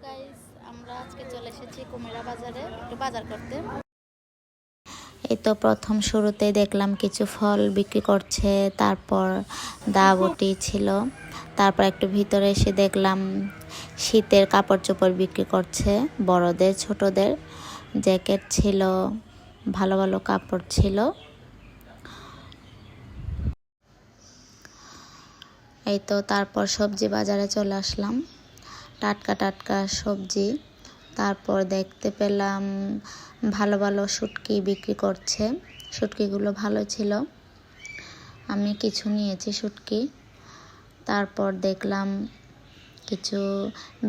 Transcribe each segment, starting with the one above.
Guys, আমরা আজকে চলে এসেছি কুমিরা বাজারে একটু বাজার করতে। এই তো প্রথম শুরুতেই দেখলাম কিছু ফল বিক্রি করছে, তারপর দা বটি ছিল। তারপর একটু ভিতরে এসে দেখলাম শীতের কাপড় চোপড় বিক্রি করছে, বড়দের ছোটদের জ্যাকেট ছিল, ভালো ভালো কাপড় ছিল। এই তো তারপর সবজি বাজারে চলে আসলাম, টাটকা টাটকা সবজি। তারপর দেখতে পেলাম ভালো ভালো শুটকি বিক্রি করছে, শুটকিগুলো ভালো ছিল, আমি কিছু নিয়েছি শুটকি। তারপর দেখলাম কিছু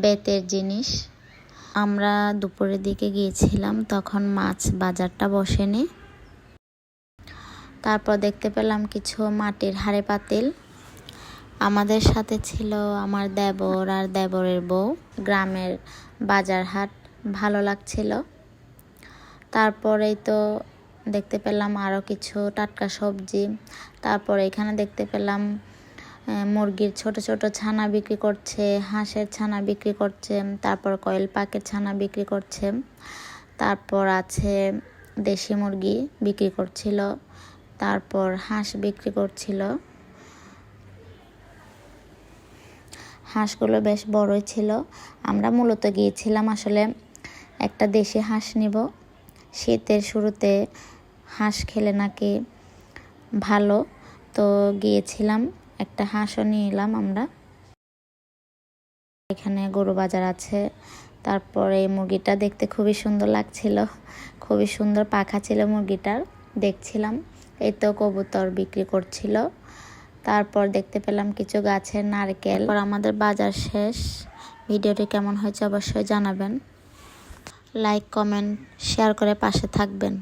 বেতের জিনিস। আমরা দুপুরের দিকে গিয়েছিলাম, তখন মাছ বাজারটা বসেনি। তারপর দেখতে পেলাম কিছু মাটির হাঁড়ি পাতিল। আমাদের সাথে ছিল আমার দেবর আর দেবরের বউ। গ্রামের বাজার হাট ভালো লাগছিল। তারপরেই তো দেখতে পেলাম আরও কিছু টাটকা সবজি। তারপর এখানে দেখতে পেলাম মুরগির ছোট ছোট ছানা বিক্রি করছে, হাঁসের ছানা বিক্রি করছে, তারপর কয়েল পাখির ছানা বিক্রি করছে। তারপর আছে দেশি মুরগি বিক্রি করছিল, তারপর হাঁস বিক্রি করছিল। হাঁসগুলো বেশ বড়ই ছিল। আমরা মূলত গিয়েছিলাম আসলে একটা দেশি হাঁস নিব। শীতের শুরুতে হাঁস খেলে নাকি ভালো, তো গিয়েছিলাম, একটা হাঁসও নিয়ে এলাম আমরা। এখানে গরু বাজার আছে। তারপরে এই মুরগিটা দেখতে খুবই সুন্দর লাগছিল, খুবই সুন্দর পাখা ছিল মুরগিটার, দেখছিলাম। এই তো কবুতর বিক্রি করছিল। তারপর দেখতে পেলাম কিছু গাছের নারকেল। তারপর আমাদের বাজার শেষ। ভিডিওটি কেমন হয়েছে অবশ্যই জানাবেন। লাইক, কমেন্ট, শেয়ার করে পাশে থাকবেন।